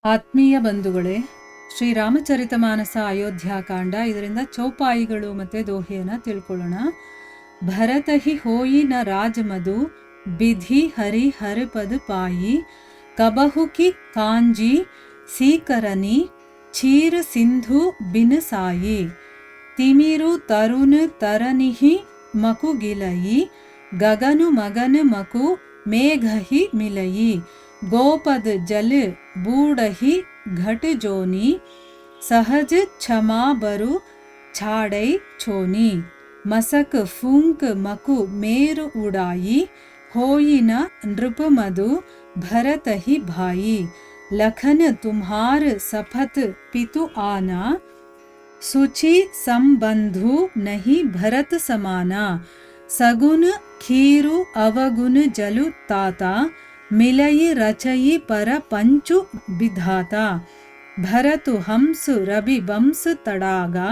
ಆತ್ಮೀಯ ಬಂಧುಗಳೇ, ಶ್ರೀರಾಮಚರಿತಮಾನಸ ಅಯೋಧ್ಯಾಕಾಂಡ, ಇದರಿಂದ ಚೌಪಾಯಿಗಳು ಮತ್ತು ದೋಹೆಯನ್ನು ತಿಳ್ಕೊಳ್ಳೋಣ. ಭರತಹಿ ಹೋಯಿ ನ ರಾಜಮಧು ಬಿಧಿ ಹರಿ ಹರಿಪದ ಪಾಯಿ ಕಬಹುಕಿ ಕಾಂಜಿ ಸೀಕರನಿ ಚೀರ ಸಿಂಧು ಬಿನಸಾಯಿ ತಿಮಿರು ತರುಣ ತರನಿಹಿ ಮಕು ಗಿಲಯಿ ಗಗನು ಮಗನ ಮಕು ಮೇಘಹಿ ಮಿಲಯಿ गोपद जल बूढ़ही घट जोनी सहज क्षमा बरु छाड़ई छोनी मसक फूंक मकु मेरु उड़ाई होई न नृप मधु भरत ही भाई लखन तुम्हार सपथ पितु आना सुचि संबंधु नहीं भरत समाना सगुन खीरु अवगुन जलु ताता मिलई रचई पर पंचु विधाता भरतु हंस रवि बंस तड़ागा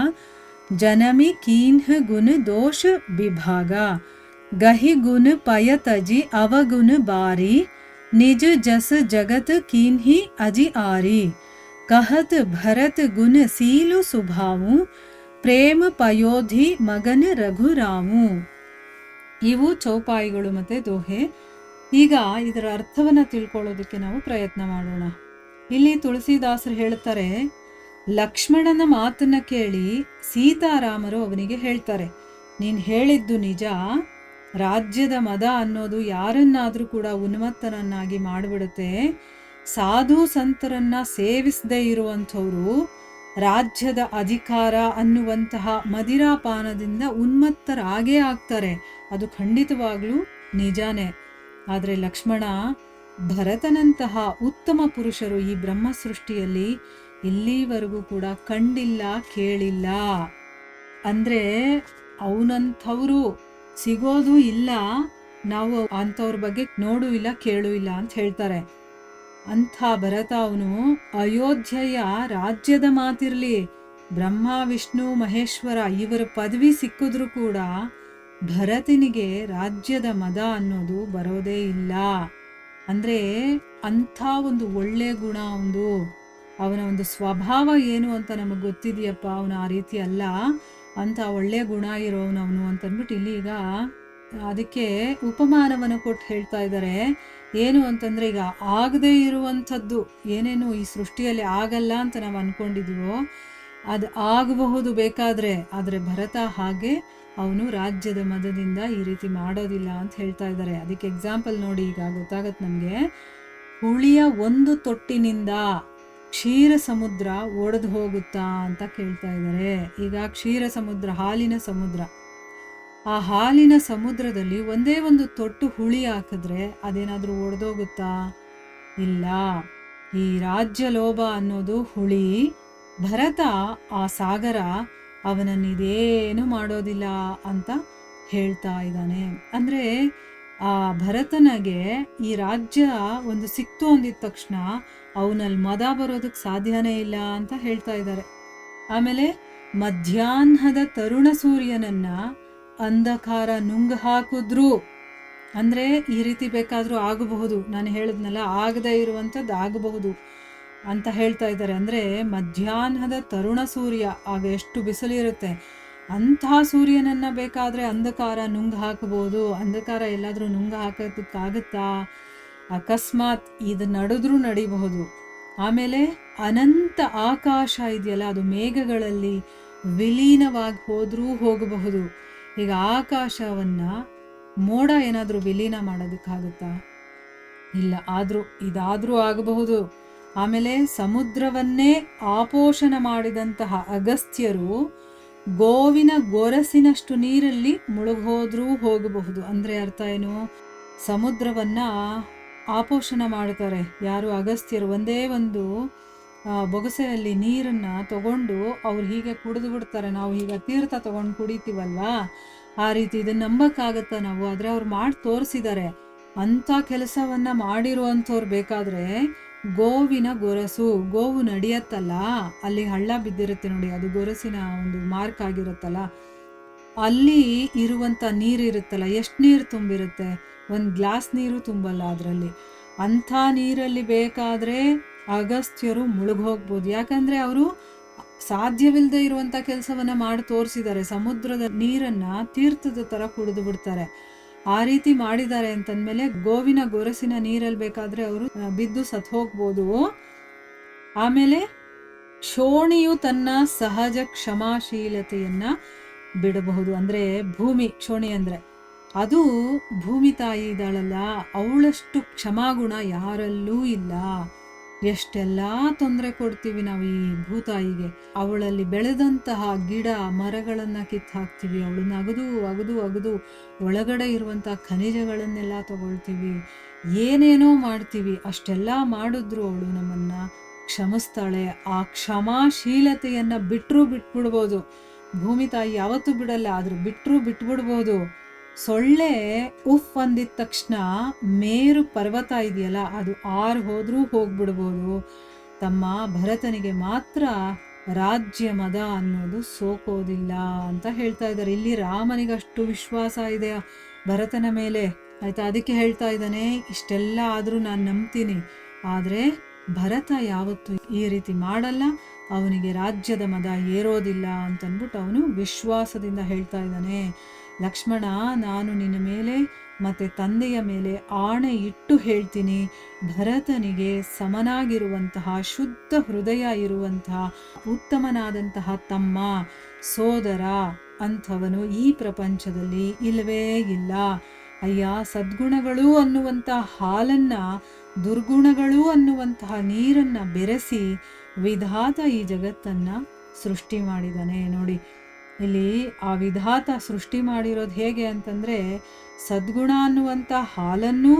जनमि कीन्ह गुण दोष विभागा गहि गुण पयतजि अवगुण बारी निज जस जगत कीन्हि अजि आरी कहत भरत गुण सीलु सुभावु प्रेम पयोधि मगन रघुरामु. ಇವು ಚೌಪಾಯಿಗಳು ಮತ್ತು ದೋಹೆ. ಈಗ ಇದರ ಅರ್ಥವನ್ನು ತಿಳ್ಕೊಳ್ಳೋದಕ್ಕೆ ನಾವು ಪ್ರಯತ್ನ ಮಾಡೋಣ. ಇಲ್ಲಿ ತುಳಸಿದಾಸರು ಹೇಳ್ತಾರೆ, ಲಕ್ಷ್ಮಣನ ಮಾತನ್ನ ಕೇಳಿ ಸೀತಾರಾಮರು ಅವನಿಗೆ ಹೇಳ್ತಾರೆ, ನೀನು ಹೇಳಿದ್ದು ನಿಜ. ರಾಜ್ಯದ ಮದ ಅನ್ನೋದು ಯಾರನ್ನಾದರೂ ಕೂಡ ಉನ್ಮತ್ತನನ್ನಾಗಿ ಮಾಡಿಬಿಡುತ್ತೆ. ಸಾಧು ಸಂತರನ್ನ ಸೇವಿಸದೇ ಇರುವಂಥವರು ರಾಜ್ಯದ ಅಧಿಕಾರ ಅನ್ನುವಂತಹ ಮದಿರಾಪಾನದಿಂದ ಉನ್ಮತ್ತರಾಗೇ ಆಗ್ತಾರೆ. ಅದು ಖಂಡಿತವಾಗ್ಲೂ ನಿಜಾನೇ. ಆದರೆ ಲಕ್ಷ್ಮಣ, ಭರತನಂತಹ ಉತ್ತಮ ಪುರುಷರು ಈ ಬ್ರಹ್ಮ ಸೃಷ್ಟಿಯಲ್ಲಿ ಇಲ್ಲಿವರೆಗೂ ಕೂಡ ಕಂಡಿಲ್ಲ, ಕೇಳಿಲ್ಲ. ಅಂದರೆ ಅವನಂಥವರು ಸಿಗೋದು ಇಲ್ಲ, ನಾವು ಅಂಥವ್ರ ಬಗ್ಗೆ ನೋಡೂ ಇಲ್ಲ, ಕೇಳೂ ಇಲ್ಲ ಅಂತ ಹೇಳ್ತಾರೆ. ಅಂಥ ಭರತ ಅವನು ಅಯೋಧ್ಯೆಯ ರಾಜ್ಯದ ಮಾತಿರಲಿ, ಬ್ರಹ್ಮ ವಿಷ್ಣು ಮಹೇಶ್ವರ ಇವರ ಪದವಿ ಸಿಕ್ಕಿದ್ರೂ ಕೂಡ ಭರತನಿಗೆ ರಾಜ್ಯದ ಮದ ಅನ್ನೋದು ಬರೋದೇ ಇಲ್ಲ. ಅಂದರೆ ಅಂಥ ಒಂದು ಒಳ್ಳೆ ಗುಣ ಅವನ ಒಂದು ಸ್ವಭಾವ ಏನು ಅಂತ ನಮಗೆ ಗೊತ್ತಿದೆಯಪ್ಪ, ಅವನು ಆ ರೀತಿ ಅಲ್ಲ, ಅಂಥ ಒಳ್ಳೆ ಗುಣ ಇರೋವನವನು ಅಂತಂದ್ಬಿಟ್ಟು ಇಲ್ಲಿ ಈಗ ಅದಕ್ಕೆ ಉಪಮಾನವನ್ನು ಕೊಟ್ಟು ಹೇಳ್ತಾ ಇದ್ದಾರೆ. ಏನು ಅಂತಂದರೆ, ಈಗ ಆಗದೇ ಇರುವಂಥದ್ದು ಏನೇನು ಈ ಸೃಷ್ಟಿಯಲ್ಲಿ ಆಗಲ್ಲ ಅಂತ ನಾವು ಅಂದ್ಕೊಂಡಿದ್ದೀವೋ ಅದು ಆಗಬಹುದು ಬೇಕಾದರೆ, ಆದರೆ ಭರತ ಹಾಗೆ ಅವನು ರಾಜ್ಯದ ಮದದಿಂದ ಈ ರೀತಿ ಮಾಡೋದಿಲ್ಲ ಅಂತ ಹೇಳ್ತಾ ಇದ್ದಾರೆ. ಅದಕ್ಕೆ ಎಕ್ಸಾಂಪಲ್ ನೋಡಿ, ಈಗ ಗೊತ್ತಾಗತ್ತೆ ನಮಗೆ. ಹುಳಿಯ ಒಂದು ತೊಟ್ಟಿನಿಂದ ಕ್ಷೀರ ಸಮುದ್ರ ಒಡೆದು ಹೋಗುತ್ತಾ ಅಂತ ಕೇಳ್ತಾ ಇದ್ದಾರೆ. ಈಗ ಕ್ಷೀರ ಸಮುದ್ರ, ಹಾಲಿನ ಸಮುದ್ರ, ಆ ಹಾಲಿನ ಸಮುದ್ರದಲ್ಲಿ ಒಂದೇ ಒಂದು ತೊಟ್ಟು ಹುಳಿ ಹಾಕಿದ್ರೆ ಅದೇನಾದರೂ ಒಡೆದೋಗುತ್ತಾ? ಇಲ್ಲ. ಈ ರಾಜ್ಯ ಲೋಭ ಅನ್ನೋದು ಹುಳಿ. ಭರತ ಆ ಸಾಗರ, ಅವನನ್ನಿದೇನು ಮಾಡೋದಿಲ್ಲ ಅಂತ ಹೇಳ್ತಾ ಇದ್ದಾನೆ. ಅಂದರೆ ಆ ಭರತನಿಗೆ ಈ ರಾಜ್ಯ ಒಂದು ಸಿಕ್ತು ಅಂದಿದ ತಕ್ಷಣ ಅವನಲ್ಲಿ ಮದ ಬರೋದಕ್ಕೆ ಸಾಧ್ಯನೇ ಇಲ್ಲ ಅಂತ ಹೇಳ್ತಾ ಇದ್ದಾರೆ. ಆಮೇಲೆ ಮಧ್ಯಾಹ್ನದ ತರುಣ ಸೂರ್ಯನನ್ನ ಅಂಧಕಾರ ನುಂಗು ಹಾಕಿದ್ರು, ಅಂದರೆ ಈ ರೀತಿ ಬೇಕಾದರೂ ಆಗಬಹುದು, ನಾನು ಹೇಳಿದ್ನಲ್ಲ, ಆಗದೇ ಇರುವಂಥದ್ದು ಆಗಬಹುದು ಅಂತ ಹೇಳ್ತಾ ಇದ್ದಾರೆ. ಅಂದರೆ ಮಧ್ಯಾಹ್ನದ ತರುಣ ಸೂರ್ಯ, ಆಗ ಎಷ್ಟು ಬಿಸಿಲಿರುತ್ತೆ, ಅಂತಹ ಸೂರ್ಯನನ್ನು ಬೇಕಾದರೆ ಅಂಧಕಾರ ನುಂಗು ಹಾಕಬಹುದು. ಅಂಧಕಾರ ಎಲ್ಲಾದರೂ ನುಂಗು ಹಾಕೋದಕ್ಕಾಗುತ್ತಾ? ಅಕಸ್ಮಾತ್ ಇದು ನಡೆದ್ರೂ ನಡಿಬಹುದು. ಆಮೇಲೆ ಅನಂತ ಆಕಾಶ ಇದೆಯಲ್ಲ, ಅದು ಮೇಘಗಳಲ್ಲಿ ವಿಲೀನವಾಗಿ ಹೋದರೂ ಹೋಗಬಹುದು. ಈಗ ಆಕಾಶವನ್ನು ಮೋಡ ಏನಾದರೂ ವಿಲೀನ ಮಾಡೋದಕ್ಕಾಗುತ್ತಾ? ಇಲ್ಲ. ಆದರೂ ಇದಾದರೂ ಆಗಬಹುದು. ಆಮೇಲೆ ಸಮುದ್ರವನ್ನೇ ಆಪೋಷಣ ಮಾಡಿದಂತಹ ಅಗಸ್ತ್ಯರು ಗೋವಿನ ಗೊರಸಿನಷ್ಟು ನೀರಲ್ಲಿ ಮುಳುಗೋದ್ರೂ ಹೋಗಬಹುದು. ಅಂದರೆ ಅರ್ಥ ಏನು? ಸಮುದ್ರವನ್ನು ಆಪೋಷಣ ಮಾಡ್ತಾರೆ ಯಾರು? ಅಗಸ್ತ್ಯರು. ಒಂದೇ ಒಂದು ಬೊಗಸೆಯಲ್ಲಿ ನೀರನ್ನು ತಗೊಂಡು ಅವ್ರು ಹೀಗೆ ಕುಡಿದು ಬಿಡ್ತಾರೆ. ನಾವು ಈಗ ತೀರ್ಥ ತಗೊಂಡು ಕುಡಿತೀವಲ್ವಾ, ಆ ರೀತಿ ಇದನ್ನು ನಂಬಕ್ಕಾಗತ್ತಾ ನಾವು? ಆದರೆ ಅವ್ರು ಮಾಡಿ ತೋರಿಸಿದ್ದಾರೆ. ಅಂಥ ಕೆಲಸವನ್ನು ಮಾಡಿರುವಂಥವ್ರು ಬೇಕಾದರೆ ಗೋವಿನ ಗೊರಸು, ಗೋವು ನಡೆಯತ್ತಲ್ಲ, ಅಲ್ಲಿ ಹಳ್ಳ ಬಿದ್ದಿರುತ್ತೆ ನೋಡಿ, ಅದು ಗೊರಸಿನ ಒಂದು ಮಾರ್ಕ್ ಆಗಿರುತ್ತಲ್ಲ, ಅಲ್ಲಿ ಇರುವಂಥ ನೀರು ಇರುತ್ತಲ್ಲ, ಎಷ್ಟು ನೀರು ತುಂಬಿರುತ್ತೆ? ಒಂದು ಗ್ಲಾಸ್ ನೀರು ತುಂಬಲ್ಲ ಅದರಲ್ಲಿ. ಅಂಥ ನೀರಲ್ಲಿ ಬೇಕಾದರೆ ಅಗಸ್ತ್ಯರು ಮುಳುಗೋಗ್ಬೋದು. ಯಾಕಂದರೆ ಅವರು ಸಾಧ್ಯವಿಲ್ಲದೆ ಇರುವಂಥ ಕೆಲಸವನ್ನು ಮಾಡಿ ತೋರಿಸಿದ್ದಾರೆ. ಸಮುದ್ರದ ನೀರನ್ನು ತೀರ್ಥದ ಥರ ಕುಡಿದು ಬಿಡ್ತಾರೆ. ಆ ರೀತಿ ಮಾಡಿದ್ದಾರೆ ಅಂತಂದಮೇಲೆ ಗೋವಿನ ಗೊರಸಿನ ನೀರಲ್ಲಿ ಬೇಕಾದರೆ ಅವರು ಬಿದ್ದು ಸತ್ತು ಹೋಗ್ಬೋದು. ಆಮೇಲೆ ಕ್ಷೋಣಿಯು ತನ್ನ ಸಹಜ ಕ್ಷಮಾಶೀಲತೆಯನ್ನು ಬಿಡಬಹುದು. ಅಂದರೆ ಭೂಮಿ, ಕ್ಷೋಣಿ ಅಂದರೆ ಅದು ಭೂಮಿ ತಾಯಿ ಇದ್ದಾಳಲ್ಲ, ಅವಳಷ್ಟು ಕ್ಷಮಾಗುಣ ಯಾರಲ್ಲೂ ಇಲ್ಲ. ಎಷ್ಟೆಲ್ಲ ತೊಂದರೆ ಕೊಡ್ತೀವಿ ನಾವು ಈ ಭೂತಾಯಿಗೆ. ಅವಳಲ್ಲಿ ಬೆಳೆದಂತಹ ಗಿಡ ಮರಗಳನ್ನು ಕಿತ್ತು ಹಾಕ್ತೀವಿ, ಅವಳನ್ನ ಅಗದು ಅಗದು ಅಗದು ಒಳಗಡೆ ಇರುವಂಥ ಖನಿಜಗಳನ್ನೆಲ್ಲ ತಗೊಳ್ತೀವಿ, ಏನೇನೋ ಮಾಡ್ತೀವಿ. ಅಷ್ಟೆಲ್ಲ ಮಾಡಿದ್ರು ಅವಳು ನಮ್ಮನ್ನು ಕ್ಷಮಿಸ್ತಾಳೆ. ಆ ಕ್ಷಮಾಶೀಲತೆಯನ್ನು ಬಿಟ್ಬಿಡ್ಬೋದು. ಭೂಮಿ ತಾಯಿ ಯಾವತ್ತೂ ಬಿಡಲ್ಲ, ಆದರೂ ಬಿಟ್ಬಿಡ್ಬೋದು. ಸೊಳ್ಳೆ ಉಫ್ ಅಂದಿದ ತಕ್ಷಣ ಮೇರು ಪರ್ವತ ಇದೆಯಲ್ಲ, ಅದು ಹೋದ್ರೂ ಹೋಗ್ಬಿಡ್ಬೋದು. ತಮ್ಮ ಭರತನಿಗೆ ಮಾತ್ರ ರಾಜ್ಯ ಮದ ಅನ್ನೋದು ಸೋಕೋದಿಲ್ಲ ಅಂತ ಹೇಳ್ತಾ ಇದ್ದಾರೆ. ಇಲ್ಲಿ ರಾಮನಿಗಷ್ಟು ವಿಶ್ವಾಸ ಇದೆ ಭರತನ ಮೇಲೆ, ಆಯ್ತಾ? ಅದಕ್ಕೆ ಹೇಳ್ತಾ ಇದ್ದಾನೆ, ಇಷ್ಟೆಲ್ಲ ಆದರೂ ನಾನು ನಂಬ್ತೀನಿ, ಆದರೆ ಭರತ ಯಾವತ್ತೂ ಈ ರೀತಿ ಮಾಡಲ್ಲ, ಅವನಿಗೆ ರಾಜ್ಯದ ಮದ ಏರೋದಿಲ್ಲ ಅಂತಂದ್ಬಿಟ್ಟು ಅವನು ವಿಶ್ವಾಸದಿಂದ ಹೇಳ್ತಾ ಇದ್ದಾನೆ. ಲಕ್ಷ್ಮಣ, ನಾನು ನಿನ್ನ ಮೇಲೆ ಮತ್ತು ತಂದೆಯ ಮೇಲೆ ಆಣೆ ಇಟ್ಟು ಹೇಳ್ತೀನಿ, ಭರತನಿಗೆ ಸಮನಾಗಿರುವಂತಹ ಶುದ್ಧ ಹೃದಯ ಇರುವಂತಹ ಉತ್ತಮನಾದಂತಹ ತಮ್ಮ, ಸೋದರ ಅಂಥವನು ಈ ಪ್ರಪಂಚದಲ್ಲಿ ಇಲ್ಲವೇ ಇಲ್ಲ. ಅಯ್ಯ, ಸದ್ಗುಣಗಳು ಅನ್ನುವಂಥ ಹಾಲನ್ನು ದುರ್ಗುಣಗಳು ಅನ್ನುವಂತಹ ನೀರನ್ನು ಬೆರೆಸಿ ವಿಧಾತ ಈ ಜಗತ್ತನ್ನು ಸೃಷ್ಟಿ ಮಾಡಿದ್ದಾನೆ. ನೋಡಿ, ಇಲ್ಲಿ ಆ ವಿಧಾತ ಸೃಷ್ಟಿ ಮಾಡಿರೋದು ಹೇಗೆ ಅಂತಂದರೆ, ಸದ್ಗುಣ ಅನ್ನುವಂಥ ಹಾಲನ್ನು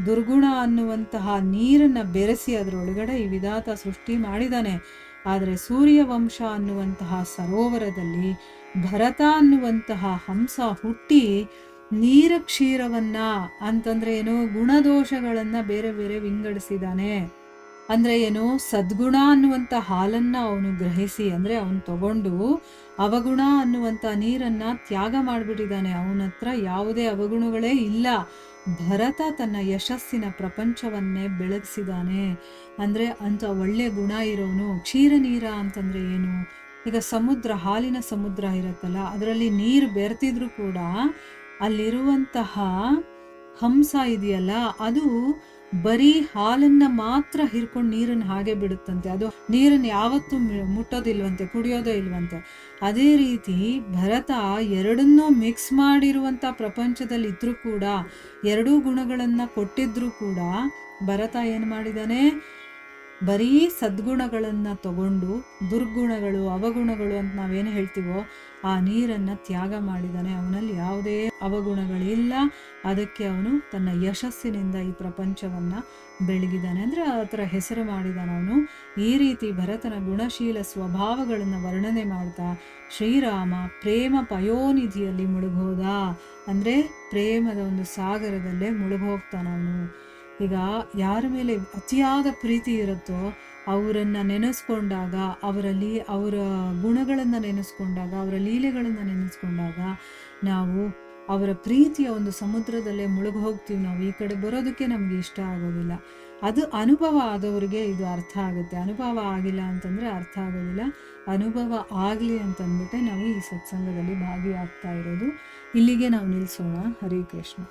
ದುರ್ಗುಣ ಅನ್ನುವಂತಹ ನೀರನ್ನು ಬೆರೆಸಿ ಅದರೊಳಗಡೆ ಈ ವಿಧಾತ ಸೃಷ್ಟಿ ಮಾಡಿದ್ದಾನೆ. ಆದರೆ ಸೂರ್ಯವಂಶ ಅನ್ನುವಂತಹ ಸರೋವರದಲ್ಲಿ ಭರತ ಅನ್ನುವಂತಹ ಹಂಸ ಹುಟ್ಟಿ ನೀರ ಕ್ಷೀರವನ್ನ ಅಂತಂದ್ರೆ ಏನು, ಗುಣದೋಷಗಳನ್ನು ಬೇರೆ ಬೇರೆ ವಿಂಗಡಿಸಿದ್ದಾನೆ. ಅಂದರೆ ಏನು, ಸದ್ಗುಣ ಅನ್ನುವಂಥ ಹಾಲನ್ನು ಅವನು ಗ್ರಹಿಸಿ, ಅಂದರೆ ಅವನು ತಗೊಂಡು ಅವಗುಣ ಅನ್ನುವಂಥ ನೀರನ್ನು ತ್ಯಾಗ ಮಾಡಿಬಿಟ್ಟಿದ್ದಾನೆ. ಅವನ ಹತ್ರ ಯಾವುದೇ ಅವಗುಣಗಳೇ ಇಲ್ಲ. ಭರತ ತನ್ನ ಯಶಸ್ಸಿನ ಪ್ರಪಂಚವನ್ನೇ ಬೆಳಗಿಸಿದ್ದಾನೆ. ಅಂದರೆ ಅಂಥ ಒಳ್ಳೆ ಗುಣ ಇರೋನು. ಕ್ಷೀರ ನೀರ ಅಂತಂದರೆ ಏನು, ಈಗ ಸಮುದ್ರ, ಹಾಲಿನ ಸಮುದ್ರ ಇರುತ್ತಲ್ಲ, ಅದರಲ್ಲಿ ನೀರು ಬೆರೆತಿದ್ರು ಕೂಡ ಅಲ್ಲಿರುವಂತಹ ಹಂಸ ಇದೆಯಲ್ಲ, ಅದು ಬರೀ ಹಾಲನ್ನು ಮಾತ್ರ ಹಿರ್ಕೊಂಡು ನೀರನ್ನು ಹಾಗೆ ಬಿಡುತ್ತಂತೆ. ಅದು ನೀರನ್ನು ಯಾವತ್ತೂ ಮುಟ್ಟೋದಿಲ್ವಂತೆ, ಕುಡಿಯೋದೇ ಇಲ್ವಂತೆ. ಅದೇ ರೀತಿ ಭರತ ಎರಡನ್ನೂ ಮಿಕ್ಸ್ ಮಾಡಿರುವಂಥ ಪ್ರಪಂಚದಲ್ಲಿ ಇದ್ರೂ ಕೂಡ, ಎರಡೂ ಗುಣಗಳನ್ನು ಕೊಟ್ಟಿದ್ರೂ ಕೂಡ ಭರತ ಏನು ಮಾಡಿದ್ದಾನೆ, ಬರೀ ಸದ್ಗುಣಗಳನ್ನು ತಗೊಂಡು ದುರ್ಗುಣಗಳು ಅವಗುಣಗಳು ಅಂತ ನಾವೇನು ಹೇಳ್ತೀವೋ ಆ ನೀರನ್ನು ತ್ಯಾಗ ಮಾಡಿದ್ದಾನೆ. ಅವನಲ್ಲಿ ಯಾವುದೇ ಅವಗುಣಗಳಿಲ್ಲ. ಅದಕ್ಕೆ ಅವನು ತನ್ನ ಯಶಸ್ಸಿನಿಂದ ಈ ಪ್ರಪಂಚವನ್ನು ಬೆಳಗಿದ್ದಾನೆ, ಅಂದರೆ ಆ ಥರ ಹೆಸರು ಮಾಡಿದ್ದಾನೆ ಅವನು. ಈ ರೀತಿ ಭರತನ ಗುಣಶೀಲ ಸ್ವಭಾವಗಳನ್ನು ವರ್ಣನೆ ಮಾಡ್ತಾ ಶ್ರೀರಾಮ ಪ್ರೇಮ ಪಯೋನಿಧಿಯಲ್ಲಿ ಮುಳುಗೋದ, ಅಂದರೆ ಪ್ರೇಮದ ಒಂದು ಸಾಗರದಲ್ಲೇ ಮುಳುಗೋಗ್ತಾನವನು. ಈಗ ಯಾರ ಮೇಲೆ ಅತಿಯಾದ ಪ್ರೀತಿ ಇರುತ್ತೋ ಅವರನ್ನು ನೆನೆಸ್ಕೊಂಡಾಗ, ಅವರ ಗುಣಗಳನ್ನು ನೆನೆಸ್ಕೊಂಡಾಗ, ಅವರ ಲೀಲೆಗಳನ್ನು ನೆನೆಸ್ಕೊಂಡಾಗ ನಾವು ಅವರ ಪ್ರೀತಿಯ ಒಂದು ಸಮುದ್ರದಲ್ಲೇ ಮುಳುಗಿ ಹೋಗ್ತೀವಿ. ನಾವು ಈ ಕಡೆ ಬರೋದಕ್ಕೆ ನಮಗೆ ಇಷ್ಟ ಆಗೋದಿಲ್ಲ. ಅದು ಅನುಭವ ಆದವ್ರಿಗೆ ಇದು ಅರ್ಥ ಆಗುತ್ತೆ. ಅನುಭವ ಆಗಿಲ್ಲ ಅಂತಂದರೆ ಅರ್ಥ ಆಗೋದಿಲ್ಲ. ಅನುಭವ ಆಗಲಿ ಅಂತಂದ್ಬಿಟ್ಟೆ ನಾವು ಈ ಸತ್ಸಂಗದಲ್ಲಿ ಭಾಗಿಯಾಗ್ತಾ ಇರೋದು. ಇಲ್ಲಿಗೆ ನಾವು ನಿಲ್ಲಿಸೋಣ. ಹರೇ ಕೃಷ್ಣ.